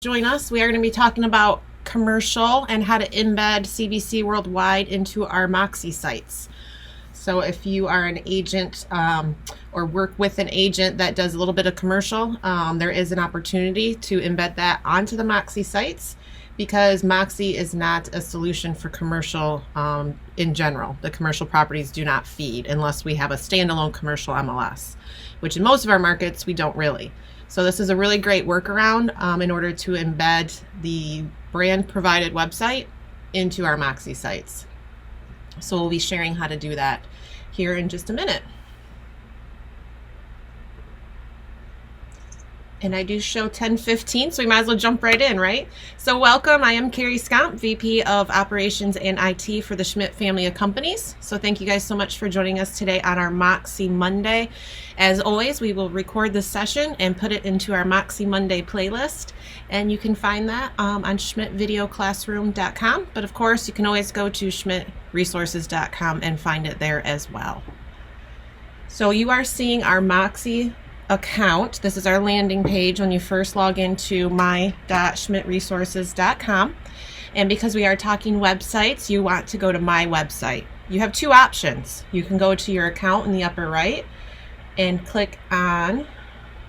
Join us. We are going to be talking about commercial and how to embed CBC Worldwide into our Moxie sites. So if you are an agent or work with an agent that does a little bit of commercial, there is an opportunity to embed that onto the Moxie sites, because Moxie is not a solution for commercial in general. The commercial properties do not feed unless we have a standalone commercial MLS, which in most of our markets we don't really. So this is a really great workaround in order to embed the brand provided website into our Moxie sites. So we'll be sharing how to do that here in just a minute. And I do show 10:15, so we might as well jump right in, right? So welcome, I am Carrie Scomp, VP of Operations and IT for the Schmidt family of companies. So thank you guys so much for joining us today on our Moxie Monday. As always, we will record this session and put it into our Moxie Monday playlist. And you can find that on schmidtvideoclassroom.com. But of course, you can always go to schmidtresources.com and find it there as well. So you are seeing our Moxie account. This is our landing page when you first log into my.schmidtresources.com. And because we are talking websites, you want to go to my website. You have two options. You can go to your account in the upper right and click on,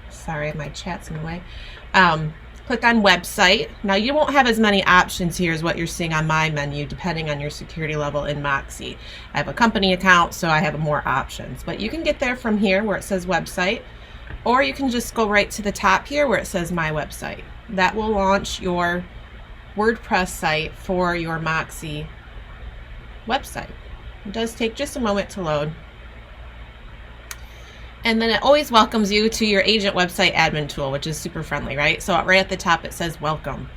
sorry, my chat's in the way. Click on website. Now you won't have as many options here as what you're seeing on my menu, depending on your security level in Moxie. I have a company account, so I have more options, but you can get there from here where it says website. Or you can just go right to the top here where it says my website. That will launch your WordPress site for your Moxie website. It does take just a moment to load. And then it always welcomes you to your agent website admin tool, which is super friendly, right? So right at the top it says welcome.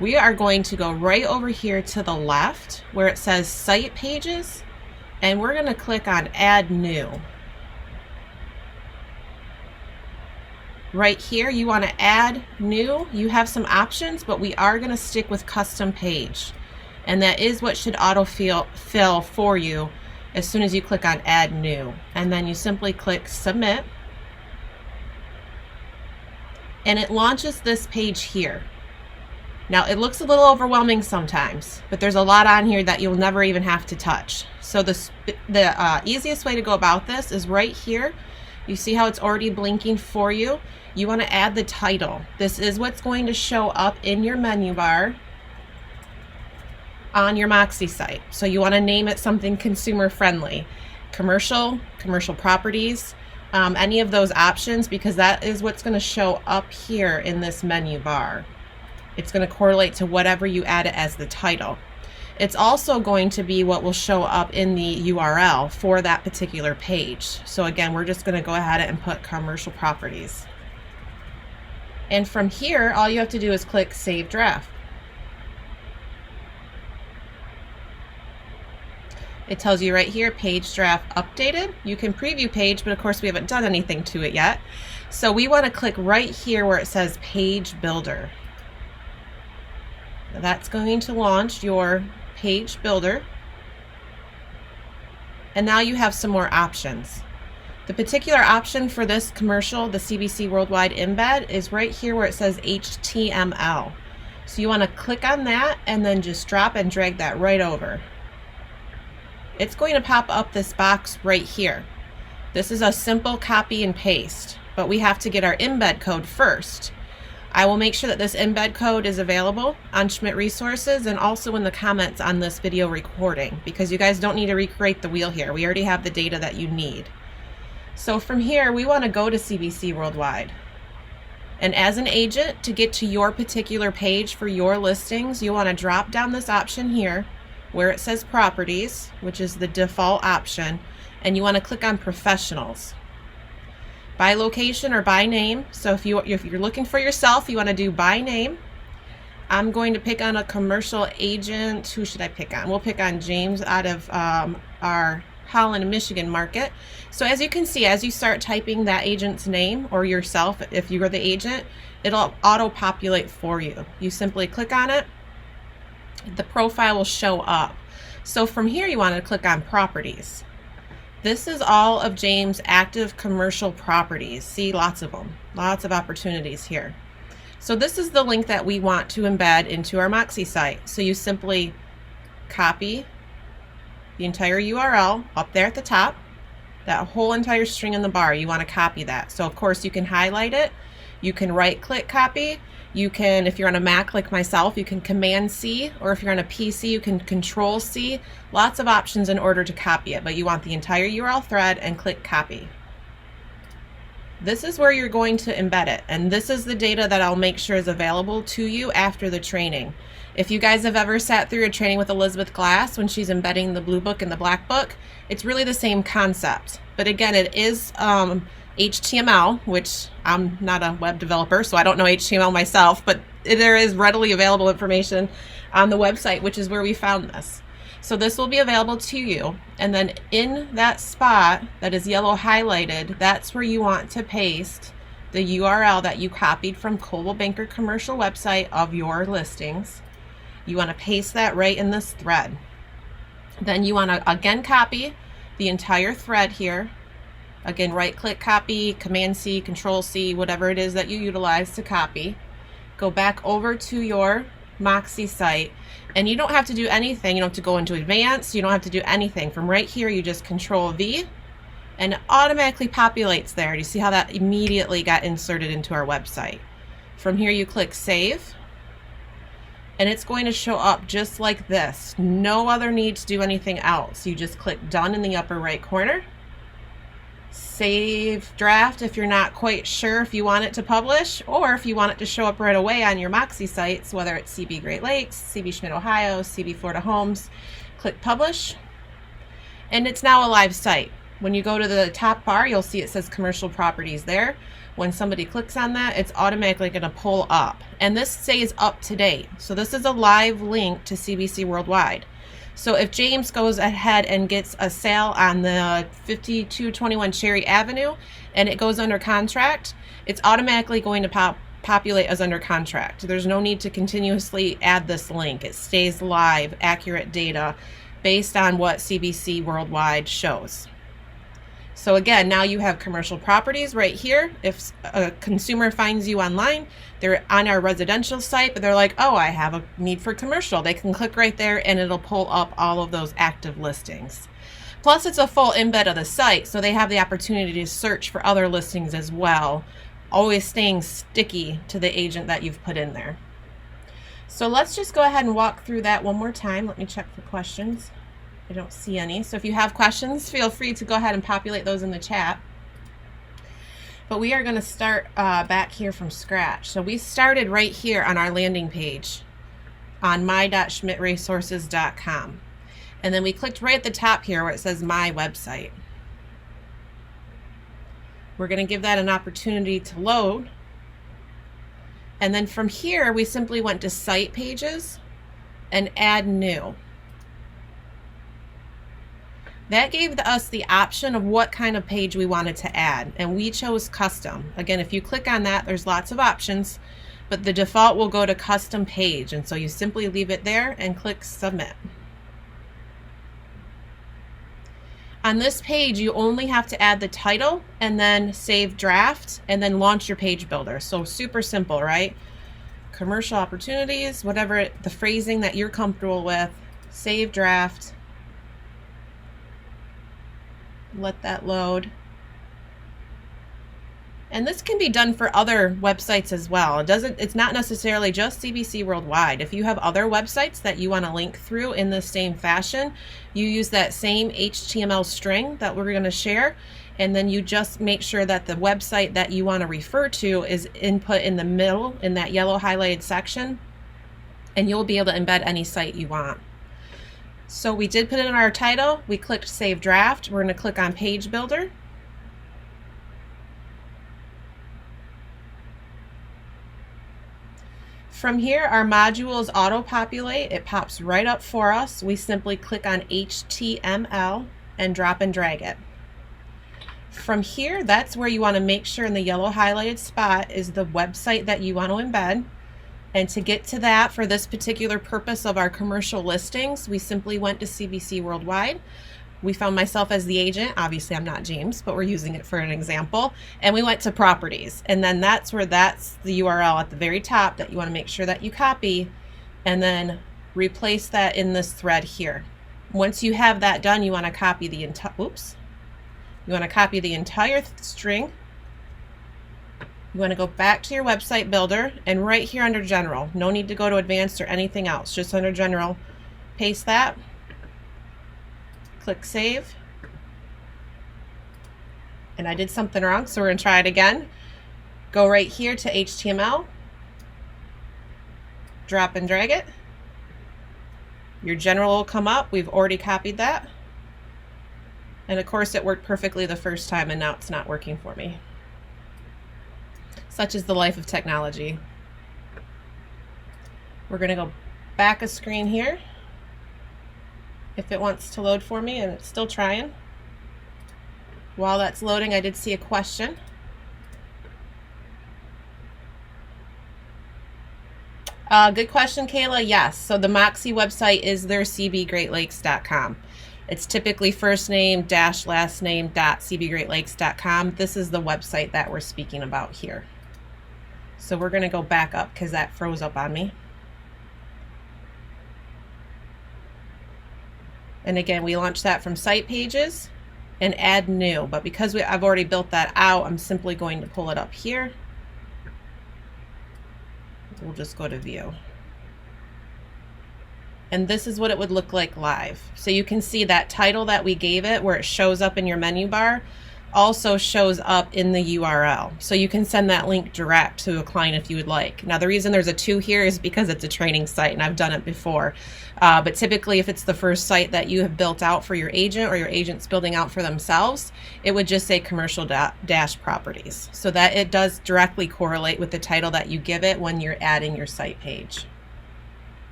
We are going to go right over here to the left where it says site pages, and we're going to click on add new. Right here, you want to add new. You have some options, but we are going to stick with custom page. And that is what should auto-fill for you as soon as you click on add new. And then you simply click submit. And it launches this page here. Now it looks a little overwhelming sometimes, but there's a lot on here that you'll never even have to touch. So the easiest way to go about this is right here. You see how it's already blinking for you? You want to add the title. This is what's going to show up in your menu bar on your Moxie site. So you want to name it something consumer friendly, commercial properties, any of those options, because that is what's going to show up here in this menu bar. It's going to correlate to whatever you add it as the title. It's also going to be what will show up in the URL for that particular page. So again, we're just going to go ahead and put commercial properties. And from here, all you have to do is click Save Draft. It tells you right here, page draft updated. You can preview page, but of course we haven't done anything to it yet. So we want to click right here where it says Page Builder. That's going to launch your page builder, and now you have some more options. The particular option for this commercial, the CBC Worldwide embed, is right here where it says HTML. So you want to click on that and then just drop and drag that right over. It's going to pop up this box right here. This is a simple copy and paste, but we have to get our embed code first. I will make sure that this embed code is available on Schmidt Resources and also in the comments on this video recording, because you guys don't need to recreate the wheel here. We already have the data that you need. So from here, we want to go to CBC Worldwide. And as an agent, to get to your particular page for your listings, you want to drop down this option here where it says Properties, which is the default option, and you want to click on Professionals. By location or by name. So if you're looking for yourself, you want to do by name. I'm going to pick on a commercial agent. Who should I pick on? We'll pick on James out of our Holland, Michigan market. So as you can see, as you start typing that agent's name, or yourself if you are the agent, it'll auto-populate for you. You simply click on it. The profile will show up. So from here, you want to click on Properties. This is all of James' active commercial properties. See, lots of them, lots of opportunities here. So this is the link that we want to embed into our Moxie site. So you simply copy the entire URL up there at the top, that whole entire string in the bar, you want to copy that. So of course you can highlight it, you can right click copy, you can, if you're on a Mac like myself, you can Command C, or if you're on a PC, you can Control C. Lots of options in order to copy it, but you want the entire URL thread and click copy. This is where you're going to embed it, and this is the data that I'll make sure is available to you after the training. If you guys have ever sat through a training with Elizabeth Glass when she's embedding the blue book and the black book, it's really the same concept. But again, it is HTML, which I'm not a web developer, so I don't know HTML myself, but there is readily available information on the website, which is where we found this. So this will be available to you, and then in that spot that is yellow highlighted, that's where you want to paste the URL that you copied from Coldwell Banker commercial website of your listings. You want to paste that right in this thread. Then you want to again copy the entire thread here. Again, right click copy, Command C, Control C, whatever it is that you utilize to copy. Go back over to your Moxie site, and you don't have to do anything. You don't have to go into advanced, you don't have to do anything. From right here, you just Control V and it automatically populates there. Do you see how that immediately got inserted into our website? From here you click Save, and it's going to show up just like this. No other need to do anything else. You just click Done in the upper right corner. Save draft if you're not quite sure if you want it to publish, or if you want it to show up right away on your Moxie sites, whether it's CB Great Lakes, CB Schmidt Ohio, CB Florida Homes. Click Publish, and it's now a live site. When you go to the top bar, you'll see it says commercial properties there. When somebody clicks on that, it's automatically going to pull up, and this stays up to date. So this is a live link to CBC Worldwide. So if James goes ahead and gets a sale on the 5221 Cherry Avenue and it goes under contract, it's automatically going to populate as under contract. There's no need to continuously add this link. It stays live, accurate data based on what CBC Worldwide shows. So again, now you have commercial properties right here. If a consumer finds you online, they're on our residential site, but they're like, oh, I have a need for commercial. They can click right there and it'll pull up all of those active listings. Plus it's a full embed of the site, so they have the opportunity to search for other listings as well, always staying sticky to the agent that you've put in there. So let's just go ahead and walk through that one more time. Let me check for questions. I don't see any. So if you have questions, feel free to go ahead and populate those in the chat. But we are going to start back here from scratch. So we started right here on our landing page on my.schmidtresources.com. And then we clicked right at the top here where it says My Website. We're going to give that an opportunity to load. And then from here, we simply went to Site Pages and Add New. That gave us the option of what kind of page we wanted to add, and we chose custom. Again, if you click on that, there's lots of options, but the default will go to custom page, and so you simply leave it there and click submit. On this page, you only have to add the title and then save draft and then launch your page builder. So super simple, right? Commercial opportunities, whatever the phrasing that you're comfortable with, save draft. Let that load. And this can be done for other websites as well. It's not necessarily just CBC Worldwide. If you have other websites that you want to link through in the same fashion, you use that same HTML string that we're going to share, and then you just make sure that the website that you want to refer to is input in the middle in that yellow highlighted section, and you'll be able to embed any site you want. So we did put in our title, we clicked Save Draft, we're going to click on Page Builder. From here, our modules auto-populate. It pops right up for us. We simply click on HTML and drop and drag it. From here, that's where you want to make sure in the yellow highlighted spot is the website that you want to embed. And to get to that, for this particular purpose of our commercial listings, we simply went to CBC Worldwide, We found myself as the agent. Obviously I'm not James, but we're using it for an example. And we went to properties, and then that's the URL at the very top that you want to make sure that you copy, and then replace that in this thread here. Once you have that done, you want to copy the entire string. You want to go back to your website builder, and right here under general, no need to go to advanced or anything else, just under general, paste that, click save. And I did something wrong, so we're going to try it again. Go right here to HTML, drop and drag it. Your general will come up. We've already copied that. And of course it worked perfectly the first time, and now it's not working for me. Such is the life of technology. We're going to go back a screen here if it wants to load for me, and it's still trying. While that's loading, I did see a question. Good question, Kayla. Yes. So the Moxie website is their cbgreatlakes.com. It's typically first name dash last name .cbgreatlakes.com. This is the website that we're speaking about here. So we're going to go back up because that froze up on me. And again, we launched that from site pages and add new. But because I've already built that out, I'm simply going to pull it up here. We'll just go to view. And this is what it would look like live. So you can see that title that we gave it, where it shows up in your menu bar, also shows up in the URL. So you can send that link direct to a client if you would like. Now the reason there's a 2 here is because it's a training site, and I've done it before. But typically if it's the first site that you have built out for your agent, or your agent's building out for themselves, it would just say commercial dash properties, so that it does directly correlate with the title that you give it when you're adding your site page.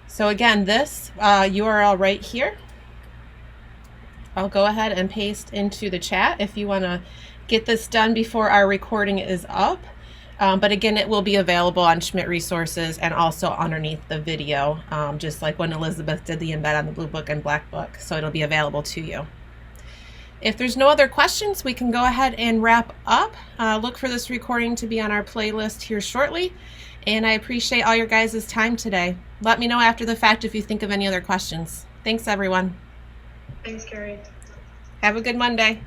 So again, this URL right here, I'll go ahead and paste into the chat if you want to get this done before our recording is up. But again, it will be available on Schmidt Resources and also underneath the video, just like when Elizabeth did the embed on the Blue Book and Black Book. So it'll be available to you. If there's no other questions, we can go ahead and wrap up. Look for this recording to be on our playlist here shortly. And I appreciate all your guys' time today. Let me know after the fact if you think of any other questions. Thanks, everyone. Thanks, Carrie. Have a good Monday.